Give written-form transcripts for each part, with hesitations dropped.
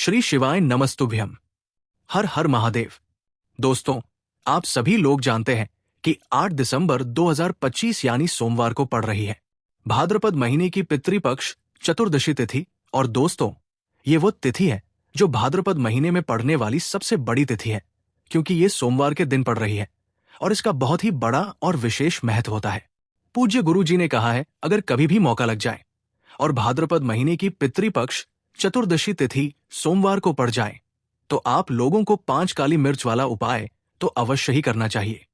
श्री शिवाय नमस्तुभ्यम। हर हर महादेव। दोस्तों, आप सभी लोग जानते हैं कि 8 दिसंबर 2025 यानी सोमवार को पड़ रही है भाद्रपद महीने की पितृपक्ष चतुर्दशी तिथि। और दोस्तों, ये वो तिथि है जो भाद्रपद महीने में पड़ने वाली सबसे बड़ी तिथि है, क्योंकि ये सोमवार के दिन पड़ रही है और इसका बहुत ही बड़ा और विशेष महत्व होता है। पूज्य गुरु जी ने कहा है, अगर कभी भी मौका लग जाए और भाद्रपद महीने की पितृपक्ष चतुर्दशी तिथि सोमवार को पड़ जाए तो आप लोगों को 5 काली मिर्च वाला उपाय तो अवश्य ही करना चाहिए।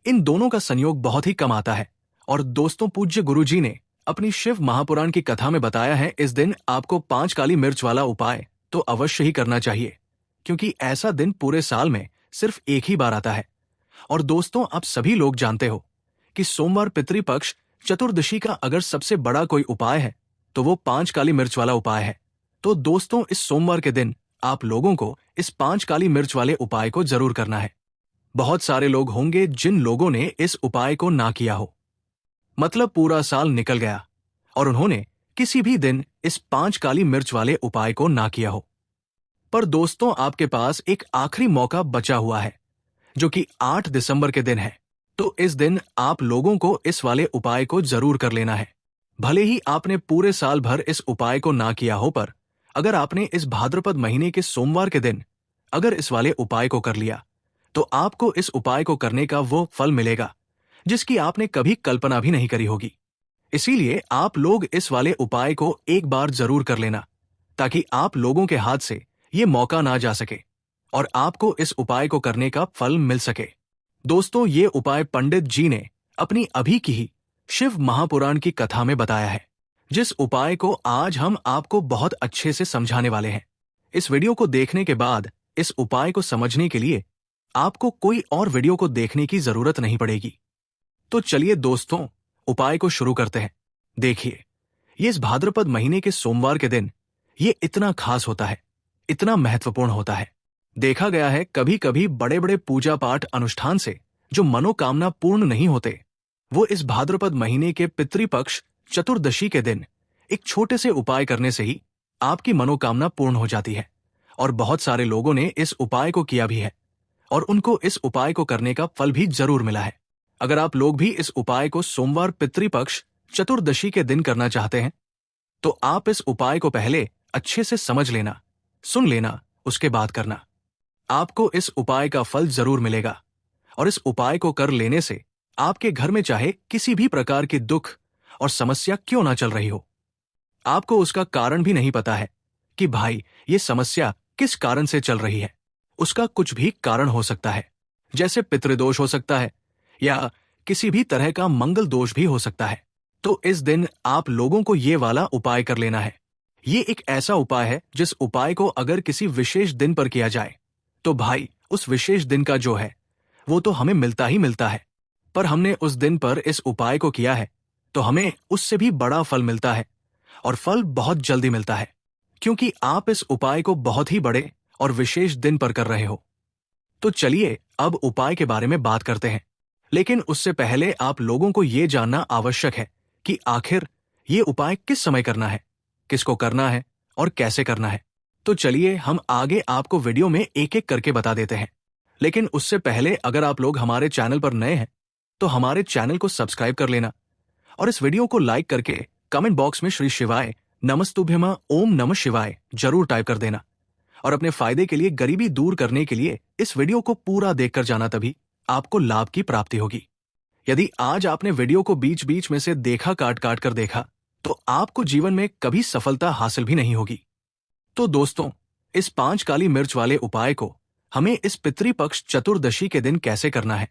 इन दोनों का संयोग बहुत ही कम आता है। और दोस्तों, पूज्य गुरु जी ने अपनी शिव महापुराण की कथा में बताया है, इस दिन आपको 5 काली मिर्च वाला उपाय तो अवश्य ही करना चाहिए, क्योंकि ऐसा दिन पूरे साल में सिर्फ एक ही बार आता है। और दोस्तों, आप सभी लोग जानते हो कि सोमवार पितृपक्ष चतुर्दशी का अगर सबसे बड़ा कोई उपाय है तो वो 5 काली मिर्च वाला उपाय है। तो दोस्तों, इस सोमवार के दिन आप लोगों को इस 5 काली मिर्च वाले उपाय को जरूर करना है। बहुत सारे लोग होंगे जिन लोगों ने इस उपाय को ना किया हो, मतलब पूरा साल निकल गया और उन्होंने किसी भी दिन इस 5 काली मिर्च वाले उपाय को ना किया हो। पर दोस्तों, आपके पास एक आखिरी मौका बचा हुआ है, जो कि 8 दिसंबर के दिन है। तो इस दिन आप लोगों को इस वाले उपाय को जरूर कर लेना है। भले ही आपने पूरे साल भर इस उपाय को ना किया हो, पर अगर आपने इस भाद्रपद महीने के सोमवार के दिन अगर इस वाले उपाय को कर लिया तो आपको इस उपाय को करने का वो फल मिलेगा जिसकी आपने कभी कल्पना भी नहीं करी होगी। इसीलिए आप लोग इस वाले उपाय को एक बार जरूर कर लेना, ताकि आप लोगों के हाथ से ये मौका ना जा सके और आपको इस उपाय को करने का फल मिल सके। दोस्तों, ये उपाय पंडित जी ने अपनी अभी की ही शिव महापुराण की कथा में बताया है, जिस उपाय को आज हम आपको बहुत अच्छे से समझाने वाले हैं। इस वीडियो को देखने के बाद इस उपाय को समझने के लिए आपको कोई और वीडियो को देखने की जरूरत नहीं पड़ेगी। तो चलिए दोस्तों, उपाय को शुरू करते हैं। देखिए, ये इस भाद्रपद महीने के सोमवार के दिन ये इतना खास होता है, इतना महत्वपूर्ण होता है। देखा गया है, कभी कभी बड़े बड़े पूजा पाठ अनुष्ठान से जो मनोकामना पूर्ण नहीं होते, वो इस भाद्रपद महीने के पितृपक्ष चतुर्दशी के दिन एक छोटे से उपाय करने से ही आपकी मनोकामना पूर्ण हो जाती है। और बहुत सारे लोगों ने इस उपाय को किया भी है और उनको इस उपाय को करने का फल भी जरूर मिला है। अगर आप लोग भी इस उपाय को सोमवार पितृपक्ष चतुर्दशी के दिन करना चाहते हैं तो आप इस उपाय को पहले अच्छे से समझ लेना, सुन लेना, उसके बाद करना। आपको इस उपाय का फल जरूर मिलेगा। और इस उपाय को कर लेने से आपके घर में चाहे किसी भी प्रकार की दुख और समस्या क्यों ना चल रही हो, आपको उसका कारण भी नहीं पता है कि भाई ये समस्या किस कारण से चल रही है, उसका कुछ भी कारण हो सकता है, जैसे पितृदोष हो सकता है या किसी भी तरह का मंगल दोष भी हो सकता है। तो इस दिन आप लोगों को ये वाला उपाय कर लेना है। ये एक ऐसा उपाय है जिस उपाय को अगर किसी विशेष दिन पर किया जाए तो भाई उस विशेष दिन का जो है वो तो हमें मिलता ही मिलता है, पर हमने उस दिन पर इस उपाय को किया है तो हमें उससे भी बड़ा फल मिलता है, और फल बहुत जल्दी मिलता है, क्योंकि आप इस उपाय को बहुत ही बड़े और विशेष दिन पर कर रहे हो। तो चलिए अब उपाय के बारे में बात करते हैं, लेकिन उससे पहले आप लोगों को यह जानना आवश्यक है कि आखिर ये उपाय किस समय करना है, किसको करना है और कैसे करना है। तो चलिए हम आगे आपको वीडियो में एक एक करके बता देते हैं। लेकिन उससे पहले अगर आप लोग हमारे चैनल पर नए हैं तो हमारे चैनल को सब्सक्राइब कर लेना और इस वीडियो को लाइक करके कमेंट बॉक्स में श्री शिवाय नमस्तुभ्यमा ओम नमः शिवाय जरूर टाइप कर देना। और अपने फायदे के लिए, गरीबी दूर करने के लिए इस वीडियो को पूरा देखकर जाना, तभी आपको लाभ की प्राप्ति होगी। यदि आज आपने वीडियो को बीच बीच में से देखा, काट काट कर देखा, तो आपको जीवन में कभी सफलता हासिल भी नहीं होगी। तो दोस्तों, इस 5 काली मिर्च वाले उपाय को हमें इस पितृपक्ष चतुर्दशी के दिन कैसे करना है,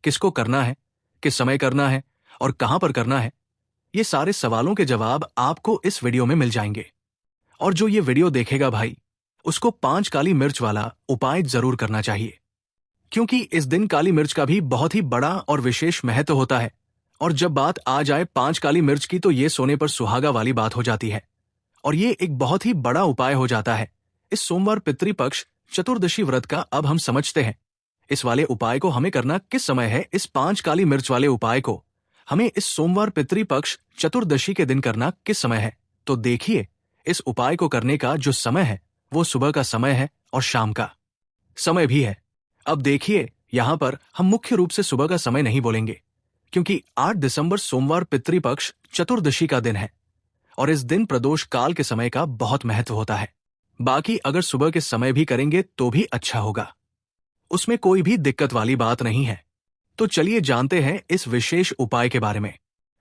किसको करना है, किस समय करना है और कहां पर करना है, ये सारे सवालों के जवाब आपको इस वीडियो में मिल जाएंगे। और जो ये वीडियो देखेगा भाई, उसको 5 काली मिर्च वाला उपाय जरूर करना चाहिए, क्योंकि इस दिन काली मिर्च का भी बहुत ही बड़ा और विशेष महत्व होता है। और जब बात आ जाए 5 काली मिर्च की तो ये सोने पर सुहागा वाली बात हो जाती है और ये एक बहुत ही बड़ा उपाय हो जाता है। इस सोमवार पितृपक्ष चतुर्दशी व्रत का अब हम समझते हैं। इस वाले उपाय को हमें करना किस समय है, इस 5 काली मिर्च वाले उपाय को हमें इस सोमवार पितृपक्ष चतुर्दशी के दिन करना किस समय है। तो देखिए, इस उपाय को करने का जो समय है वो सुबह का समय है और शाम का समय भी है। अब देखिए, यहाँ पर हम मुख्य रूप से सुबह का समय नहीं बोलेंगे, क्योंकि 8 दिसंबर सोमवार पितृपक्ष चतुर्दशी का दिन है और इस दिन प्रदोष काल के समय का बहुत महत्व होता है। बाकी अगर सुबह के समय भी करेंगे तो भी अच्छा होगा, उसमें कोई भी दिक्कत वाली बात नहीं है। तो चलिए जानते हैं इस विशेष उपाय के बारे में।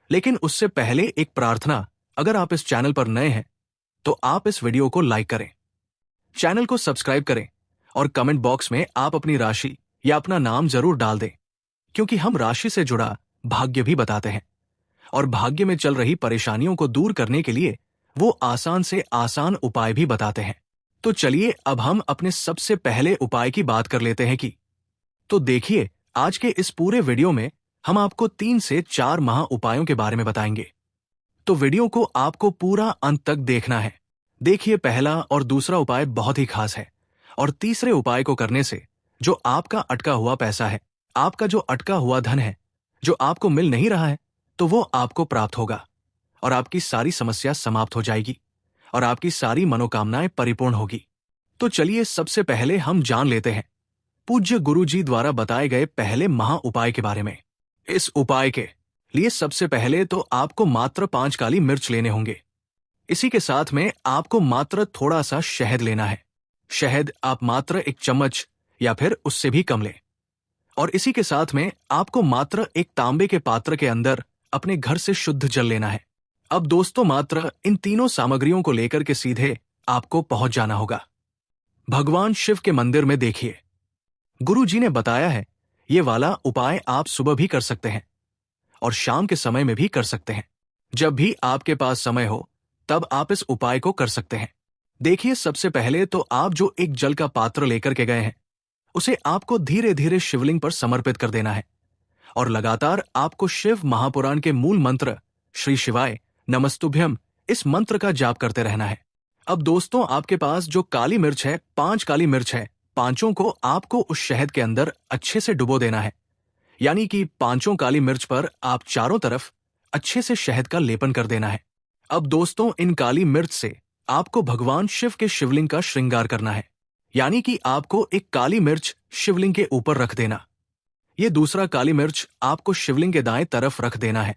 लेकिन उससे पहले एक प्रार्थना, अगर आप इस चैनल पर नए हैं तो आप इस वीडियो को लाइक करें, चैनल को सब्सक्राइब करें और कमेंट बॉक्स में आप अपनी राशि या अपना नाम जरूर डाल दें, क्योंकि हम राशि से जुड़ा भाग्य भी बताते हैं और भाग्य में चल रही परेशानियों को दूर करने के लिए वो आसान से आसान उपाय भी बताते हैं। तो चलिए अब हम अपने सबसे पहले उपाय की बात कर लेते हैं। तो देखिए, आज के इस पूरे वीडियो में हम आपको 3 से 4 महा उपायों के बारे में बताएंगे, तो वीडियो को आपको पूरा अंत तक देखना है। देखिए, पहला और दूसरा उपाय बहुत ही खास है और तीसरे उपाय को करने से जो आपका अटका हुआ पैसा है, आपका जो अटका हुआ धन है, जो आपको मिल नहीं रहा है, तो वो आपको प्राप्त होगा और आपकी सारी समस्या समाप्त हो जाएगी और आपकी सारी मनोकामनाएं परिपूर्ण होगी। तो चलिए सबसे पहले हम जान लेते हैं पूज्य गुरु जी द्वारा बताए गए पहले महा उपाय के बारे में। इस उपाय के लिए सबसे पहले तो आपको मात्र 5 काली मिर्च लेने होंगे। इसी के साथ में आपको मात्र थोड़ा सा शहद लेना है। शहद आप मात्र 1 चम्मच या फिर उससे भी कम लें। और इसी के साथ में आपको मात्र एक तांबे के पात्र के अंदर अपने घर से शुद्ध जल लेना है। अब दोस्तों, मात्र इन तीनों सामग्रियों को लेकर के सीधे आपको पहुंच जाना होगा भगवान शिव के मंदिर में। देखिए, गुरु जी ने बताया है ये वाला उपाय आप सुबह भी कर सकते हैं और शाम के समय में भी कर सकते हैं। जब भी आपके पास समय हो तब आप इस उपाय को कर सकते हैं। देखिए, सबसे पहले तो आप जो एक जल का पात्र लेकर के गए हैं उसे आपको धीरे धीरे शिवलिंग पर समर्पित कर देना है और लगातार आपको शिव महापुराण के मूल मंत्र श्री शिवाय नमस्तुभ्यम इस मंत्र का जाप करते रहना है। अब दोस्तों, आपके पास जो काली मिर्च है, 5 काली मिर्च है, पांचों को आपको उस शहद के अंदर अच्छे से डुबो देना है। यानी कि 5 काली मिर्च पर आप चारों तरफ अच्छे से शहद का लेपन कर देना है। अब दोस्तों, इन काली मिर्च से आपको भगवान शिव के शिवलिंग का श्रृंगार करना है। यानी कि आपको एक काली मिर्च शिवलिंग के ऊपर रख देना, ये दूसरा काली मिर्च आपको शिवलिंग के दाएं तरफ रख देना है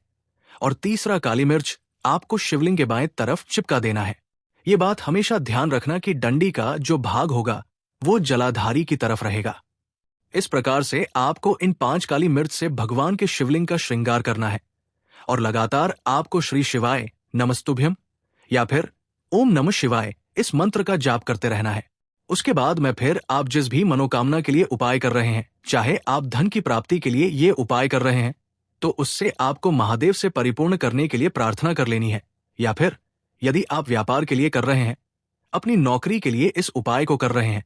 और तीसरा काली मिर्च आपको शिवलिंग के बाएं तरफ चिपका देना है। ये बात हमेशा ध्यान रखना कि डंडी का जो भाग होगा वो जलाधारी की तरफ रहेगा। इस प्रकार से आपको इन 5 काली मिर्च से भगवान के शिवलिंग का श्रृंगार करना है और लगातार आपको श्री शिवाय नमस्तुभ्यम या फिर ओम नमः शिवाय इस मंत्र का जाप करते रहना है। उसके बाद में फिर आप जिस भी मनोकामना के लिए उपाय कर रहे हैं, चाहे आप धन की प्राप्ति के लिए ये उपाय कर रहे हैं, तो उससे आपको महादेव से परिपूर्ण करने के लिए प्रार्थना कर लेनी है। या फिर यदि आप व्यापार के लिए कर रहे हैं, अपनी नौकरी के लिए इस उपाय को कर रहे हैं,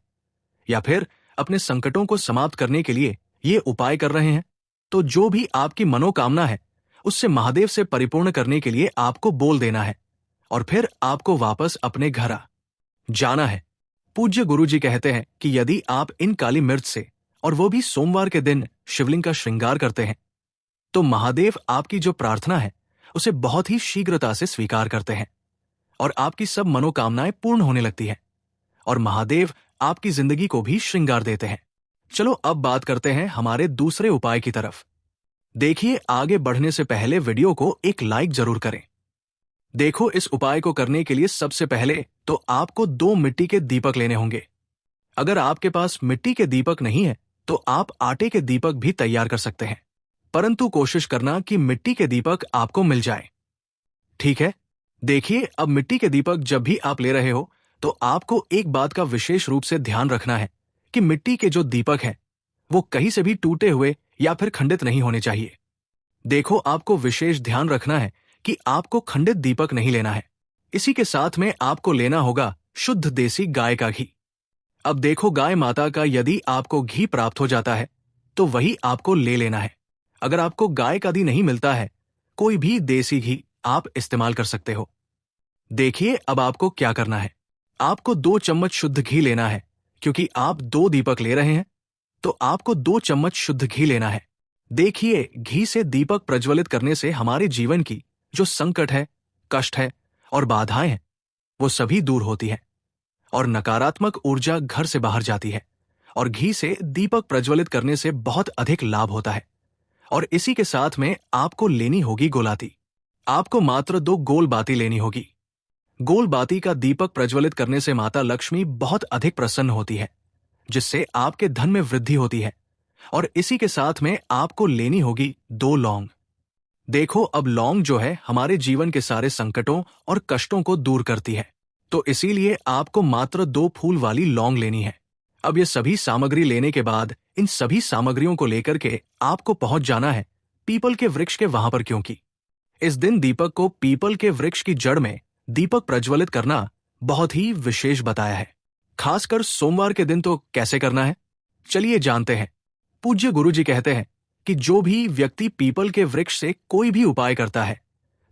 या फिर अपने संकटों को समाप्त करने के लिए ये उपाय कर रहे हैं, तो जो भी आपकी मनोकामना है उससे महादेव से परिपूर्ण करने के लिए आपको बोल देना है और फिर आपको वापस अपने घर जाना है। पूज्य गुरु जी कहते हैं कि यदि आप इन काली मिर्च से, और वो भी सोमवार के दिन, शिवलिंग का श्रृंगार करते हैं तो महादेव आपकी जो प्रार्थना है उसे बहुत ही शीघ्रता से स्वीकार करते हैं और आपकी सब मनोकामनाएं पूर्ण होने लगती हैं और महादेव आपकी जिंदगी को भी श्रृंगार देते हैं। चलो अब बात करते हैं हमारे दूसरे उपाय की तरफ। देखिए, आगे बढ़ने से पहले वीडियो को एक लाइक जरूर करें। देखो, इस उपाय को करने के लिए सबसे पहले तो आपको 2 मिट्टी के दीपक लेने होंगे। अगर आपके पास मिट्टी के दीपक नहीं है तो आप आटे के दीपक भी तैयार कर सकते हैं, परंतु कोशिश करना कि मिट्टी के दीपक आपको मिल जाए। ठीक है, देखिए, अब मिट्टी के दीपक जब भी आप ले रहे हो तो आपको एक बात का विशेष रूप से ध्यान रखना है कि मिट्टी के जो दीपक हैं वो कहीं से भी टूटे हुए या फिर खंडित नहीं होने चाहिए। देखो, आपको विशेष ध्यान रखना है कि आपको खंडित दीपक नहीं लेना है। इसी के साथ में आपको लेना होगा शुद्ध देसी गाय का घी। अब देखो, गाय माता का यदि आपको घी प्राप्त हो जाता है तो वही आपको ले लेना है। अगर आपको गाय का घी नहीं मिलता है, कोई भी देसी घी आप इस्तेमाल कर सकते हो। देखिए, अब आपको क्या करना है, आपको 2 चम्मच शुद्ध घी लेना है। क्योंकि आप 2 दीपक ले रहे हैं तो आपको 2 चम्मच शुद्ध घी लेना है। देखिए, घी से दीपक प्रज्वलित करने से हमारे जीवन की जो संकट है, कष्ट है और बाधाएं हैं वो सभी दूर होती हैं और नकारात्मक ऊर्जा घर से बाहर जाती है। और घी से दीपक प्रज्वलित करने से बहुत अधिक लाभ होता है। और इसी के साथ में आपको लेनी होगी गोलाती। आपको मात्र 2 गोल बाती लेनी होगी। गोल बाती का दीपक प्रज्वलित करने से माता लक्ष्मी बहुत अधिक प्रसन्न होती है, जिससे आपके धन में वृद्धि होती है। और इसी के साथ में आपको लेनी होगी 2 लौंग। देखो, अब लौंग जो है हमारे जीवन के सारे संकटों और कष्टों को दूर करती है, तो इसीलिए आपको मात्र 2 फूल वाली लौंग लेनी है। अब ये सभी सामग्री लेने के बाद इन सभी सामग्रियों को लेकर के आपको पहुंच जाना है पीपल के वृक्ष के वहां पर, क्योंकि इस दिन दीपक को पीपल के वृक्ष की जड़ में दीपक प्रज्वलित करना बहुत ही विशेष बताया है। खासकर सोमवार के दिन तो कैसे करना है, चलिए जानते हैं। पूज्य गुरुजी कहते हैं कि जो भी व्यक्ति पीपल के वृक्ष से कोई भी उपाय करता है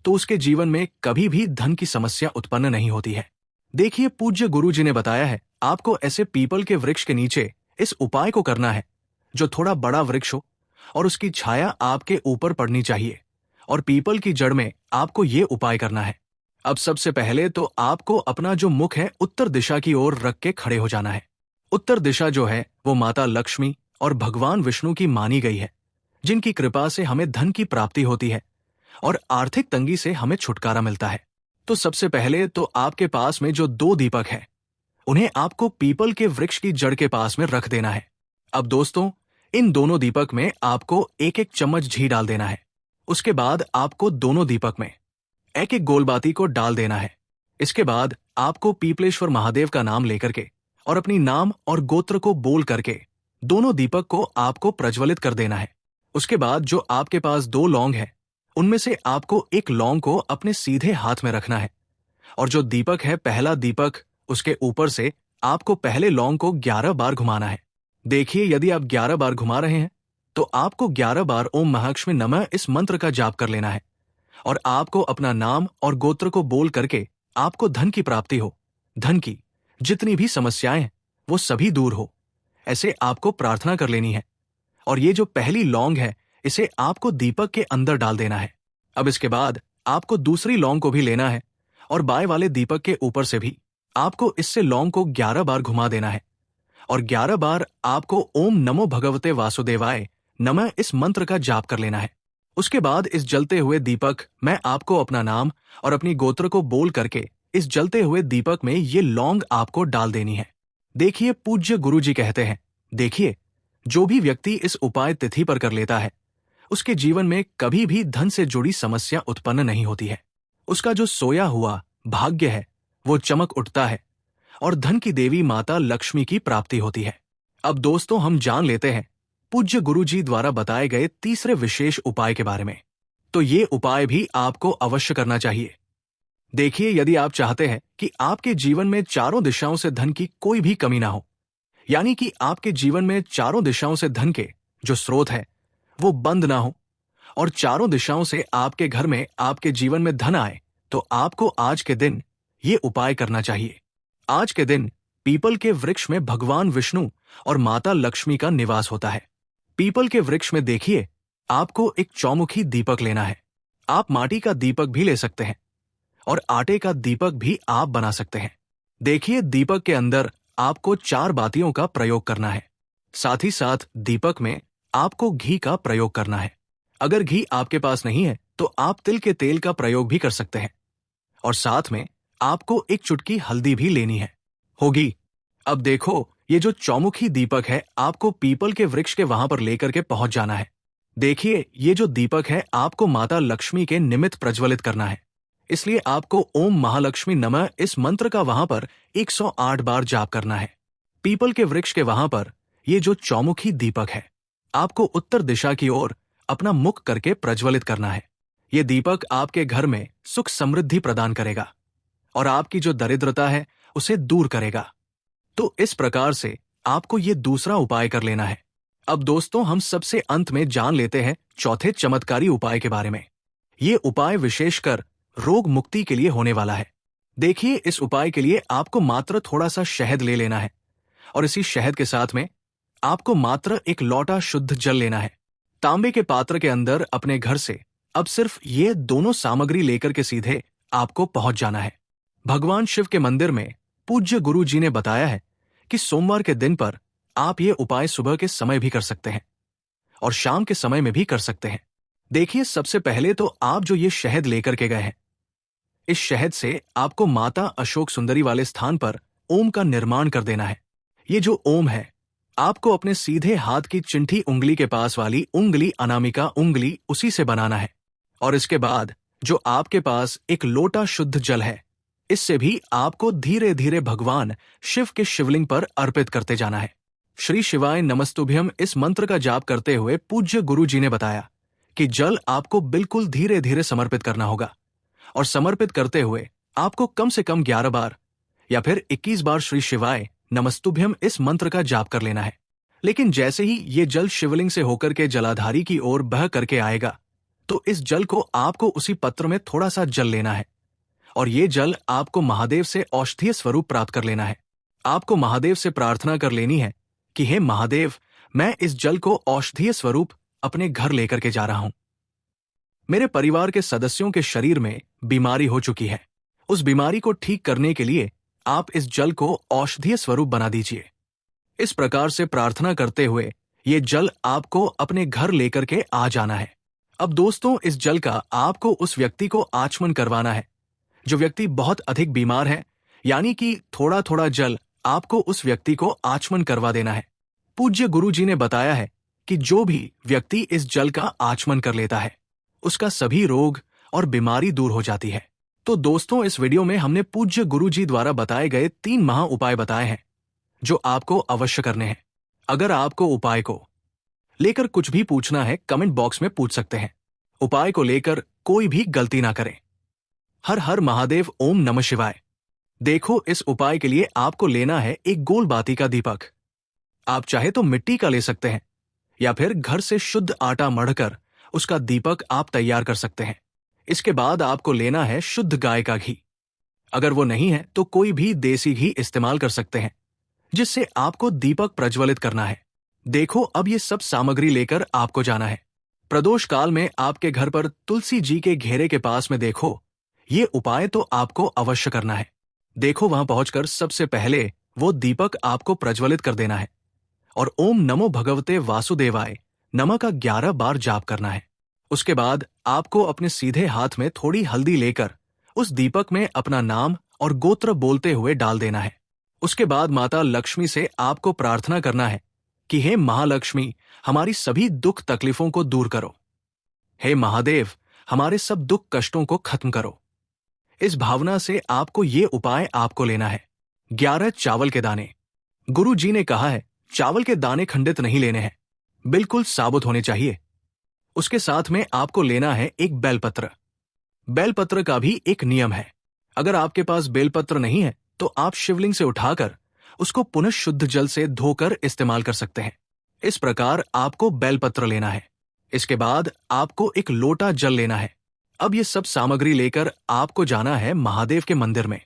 तो उसके जीवन में कभी भी धन की समस्या उत्पन्न नहीं होती है। देखिए, पूज्य गुरुजी ने बताया है आपको ऐसे पीपल के वृक्ष के नीचे इस उपाय को करना है, जो थोड़ा बड़ा वृक्ष हो और उसकी छाया आपके ऊपर पड़नी चाहिए, और पीपल की जड़ में आपको ये उपाय करना है। अब सबसे पहले तो आपको अपना जो मुख है उत्तर दिशा की ओर रख के खड़े हो जाना है। उत्तर दिशा जो है वो माता लक्ष्मी और भगवान विष्णु की मानी गई है, जिनकी कृपा से हमें धन की प्राप्ति होती है और आर्थिक तंगी से हमें छुटकारा मिलता है। तो सबसे पहले तो आपके पास में जो 2 दीपक है उन्हें आपको पीपल के वृक्ष की जड़ के पास में रख देना है। अब दोस्तों, इन दोनों दीपक में आपको 1-1 चम्मच घी डाल देना है। उसके बाद आपको दोनों दीपक में 1-1 गोलबाती को डाल देना है। इसके बाद आपको पीपलेश्वर महादेव का नाम लेकर के और अपनी नाम और गोत्र को बोल करके दोनों दीपक को आपको प्रज्वलित कर देना है। उसके बाद जो आपके पास 2 लौंग है उनमें से आपको 1 लौंग को अपने सीधे हाथ में रखना है, और जो दीपक है पहला दीपक, उसके ऊपर से आपको पहले लौंग को 11 बार घुमाना है। देखिए, यदि आप 11 बार घुमा रहे हैं तो आपको 11 बार ओम महालक्ष्मी नमः इस मंत्र का जाप कर लेना है, और आपको अपना नाम और गोत्र को बोल करके आपको धन की प्राप्ति हो, धन की जितनी भी समस्याएं हैं वो सभी दूर हो, ऐसे आपको प्रार्थना कर लेनी है। और ये जो पहली लौंग है इसे आपको दीपक के अंदर डाल देना है। अब इसके बाद आपको दूसरी लौंग को भी लेना है और बाएं वाले दीपक के ऊपर से भी आपको इससे लौंग को 11 बार घुमा देना है, और 11 बार आपको ओम नमो भगवते वासुदेवाय नमः इस मंत्र का जाप कर लेना है। उसके बाद इस जलते हुए दीपक में आपको अपना नाम और अपनी गोत्र को बोल करके इस जलते हुए दीपक में ये लौंग आपको डाल देनी है। देखिए, पूज्य गुरुजी कहते हैं, देखिए, जो भी व्यक्ति इस उपाय तिथि पर कर लेता है उसके जीवन में कभी भी धन से जुड़ी समस्या उत्पन्न नहीं होती है। उसका जो सोया हुआ भाग्य है वो चमक उठता है और धन की देवी माता लक्ष्मी की प्राप्ति होती है। अब दोस्तों, हम जान लेते हैं पूज्य गुरुजी द्वारा बताए गए तीसरे विशेष उपाय के बारे में। तो ये उपाय भी आपको अवश्य करना चाहिए। देखिए, यदि आप चाहते हैं कि आपके जीवन में चारों दिशाओं से धन की कोई भी कमी ना हो, यानी कि आपके जीवन में चारों दिशाओं से धन के जो स्रोत है वो बंद ना हो और चारों दिशाओं से आपके घर में आपके जीवन में धन आए, तो आपको आज के दिन ये उपाय करना चाहिए। आज के दिन पीपल के वृक्ष में भगवान विष्णु और माता लक्ष्मी का निवास होता है। पीपल के वृक्ष में देखिए, आपको एक चौमुखी दीपक लेना है। आप माटी का दीपक भी ले सकते हैं और आटे का दीपक भी आप बना सकते हैं। देखिए, दीपक के अंदर आपको 4 बातियों का प्रयोग करना है। साथ ही साथ दीपक में आपको घी का प्रयोग करना है। अगर घी आपके पास नहीं है तो आप तिल के तेल का प्रयोग भी कर सकते हैं, और साथ में आपको एक चुटकी हल्दी भी लेनी है होगी। अब देखो, ये जो चौमुखी दीपक है आपको पीपल के वृक्ष के वहां पर लेकर के पहुंच जाना है। देखिए, ये जो दीपक है आपको माता लक्ष्मी के निमित्त प्रज्वलित करना है, इसलिए आपको ओम महालक्ष्मी नमः इस मंत्र का वहां पर 108 बार जाप करना है। पीपल के वृक्ष के वहां पर ये जो चौमुखी दीपक है आपको उत्तर दिशा की ओर अपना मुख करके प्रज्वलित करना है। ये दीपक आपके घर में सुख समृद्धि प्रदान करेगा और आपकी जो दरिद्रता है उसे दूर करेगा। तो इस प्रकार से आपको ये दूसरा उपाय कर लेना है। अब दोस्तों, हम सबसे अंत में जान लेते हैं चौथे चमत्कारी उपाय के बारे में। ये उपाय विशेषकर रोग मुक्ति के लिए होने वाला है। देखिए, इस उपाय के लिए आपको मात्र थोड़ा सा शहद ले लेना है, और इसी शहद के साथ में आपको मात्र एक लोटा शुद्ध जल लेना है। तांबे के पात्र के अंदर अपने घर से अब सिर्फ ये दोनों सामग्री लेकर के सीधे आपको पहुंच जाना है। भगवान शिव के मंदिर में पूज्य गुरु जी ने बताया है कि सोमवार के दिन पर आप ये उपाय सुबह के समय भी कर सकते हैं और शाम के समय में भी कर सकते हैं। देखिए, सबसे पहले तो आप जो ये शहद लेकर के गए हैं, इस शहद से आपको माता अशोक सुंदरी वाले स्थान पर ओम का निर्माण कर देना है। ये जो ओम है, आपको अपने सीधे हाथ की चिंठी उंगली के पास वाली उंगली अनामिका उंगली उसी से बनाना है। और इसके बाद जो आपके पास एक लोटा शुद्ध जल है, इससे भी आपको धीरे धीरे भगवान शिव के शिवलिंग पर अर्पित करते जाना है। श्री शिवाय नमस्तुभ्यम इस मंत्र का जाप करते हुए पूज्य गुरु जी ने बताया कि जल आपको बिल्कुल धीरे धीरे समर्पित करना होगा और समर्पित करते हुए आपको कम से कम 11 बार या फिर 21 बार श्री शिवाय नमस्तुभ्यम इस मंत्र का जाप कर लेना है। लेकिन जैसे ही ये जल शिवलिंग से होकर के जलाधारी की ओर बह करके आएगा, तो इस जल को आपको उसी पत्र में थोड़ा सा जल लेना है और ये जल आपको महादेव से औषधीय स्वरूप प्राप्त कर लेना है। आपको महादेव से प्रार्थना कर लेनी है कि हे महादेव, मैं इस जल को औषधीय स्वरूप अपने घर लेकर के जा रहा हूं। मेरे परिवार के सदस्यों के शरीर में बीमारी हो चुकी है, उस बीमारी को ठीक करने के लिए आप इस जल को औषधीय स्वरूप बना दीजिए। इस प्रकार से प्रार्थना करते हुए ये जल आपको अपने घर लेकर के आ जाना है। अब दोस्तों, इस जल का आपको उस व्यक्ति को आचमन करवाना है जो व्यक्ति बहुत अधिक बीमार है, यानी कि थोड़ा थोड़ा जल आपको उस व्यक्ति को आचमन करवा देना है। पूज्य गुरु जी ने बताया है कि जो भी व्यक्ति इस जल का आचमन कर लेता है, उसका सभी रोग और बीमारी दूर हो जाती है। तो दोस्तों, इस वीडियो में हमने पूज्य गुरु जी द्वारा बताए गए 3 महा उपाय बताए हैं जो आपको अवश्य करने हैं। अगर आपको उपाय को लेकर कुछ भी पूछना है, कमेंट बॉक्स में पूछ सकते हैं। उपाय को लेकर कोई भी गलती ना करें। हर हर महादेव, ओम नमः शिवाय। देखो, इस उपाय के लिए आपको लेना है एक गोल बाती का दीपक। आप चाहे तो मिट्टी का ले सकते हैं या फिर घर से शुद्ध आटा मढ़कर उसका दीपक आप तैयार कर सकते हैं। इसके बाद आपको लेना है शुद्ध गाय का घी। अगर वो नहीं है तो कोई भी देसी घी इस्तेमाल कर सकते हैं, जिससे आपको दीपक प्रज्वलित करना है। देखो, अब ये सब सामग्री लेकर आपको जाना है। प्रदोष काल में आपके घर पर तुलसी जी के घेरे के पास में देखो, ये उपाय तो आपको अवश्य करना है। देखो, वहां पहुंचकर सबसे पहले वो दीपक आपको प्रज्वलित कर देना है और ओम नमो भगवते वासुदेवाय नमः का 11 बार जाप करना है। उसके बाद आपको अपने सीधे हाथ में थोड़ी हल्दी लेकर उस दीपक में अपना नाम और गोत्र बोलते हुए डाल देना है। उसके बाद माता लक्ष्मी से आपको प्रार्थना करना है कि हे महालक्ष्मी, हमारी सभी दुख तकलीफों को दूर करो। हे महादेव, हमारे सब दुख कष्टों को खत्म करो। इस भावना से आपको ये उपाय आपको लेना है। 11 चावल के दाने। गुरु जी ने कहा है, चावल के दाने खंडित नहीं लेने हैं, बिल्कुल साबुत होने चाहिए। उसके साथ में आपको लेना है एक बेलपत्र। बेलपत्र का भी एक नियम है। अगर आपके पास बेलपत्र नहीं है तो आप शिवलिंग से उठाकर उसको पुनः शुद्ध जल से धोकर इस्तेमाल कर सकते हैं। इस प्रकार आपको बेलपत्र लेना है। इसके बाद आपको एक लोटा जल लेना है। अब ये सब सामग्री लेकर आपको जाना है महादेव के मंदिर में।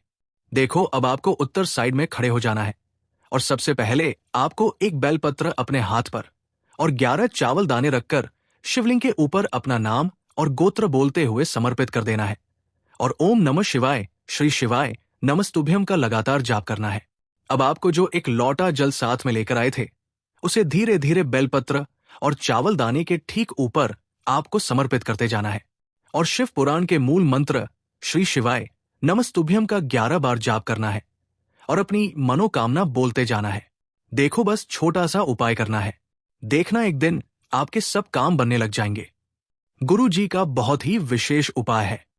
देखो, अब आपको उत्तर साइड में खड़े हो जाना है और सबसे पहले आपको एक बेलपत्र अपने हाथ पर और 11 चावल दाने रखकर शिवलिंग के ऊपर अपना नाम और गोत्र बोलते हुए समर्पित कर देना है और ओम नमः शिवाय, श्री शिवाय नमस्तुभ्यम का लगातार जाप करना है। अब आपको जो एक लोटा जल साथ में लेकर आए थे, उसे धीरे धीरे बेलपत्र और चावल दाने के ठीक ऊपर आपको समर्पित करते जाना है और शिव पुराण के मूल मंत्र श्री शिवाय नमस्तुभ्यम का 11 बार जाप करना है और अपनी मनोकामना बोलते जाना है। देखो, बस छोटा सा उपाय करना है। देखना, एक दिन आपके सब काम बनने लग जाएंगे। गुरु जी का बहुत ही विशेष उपाय है।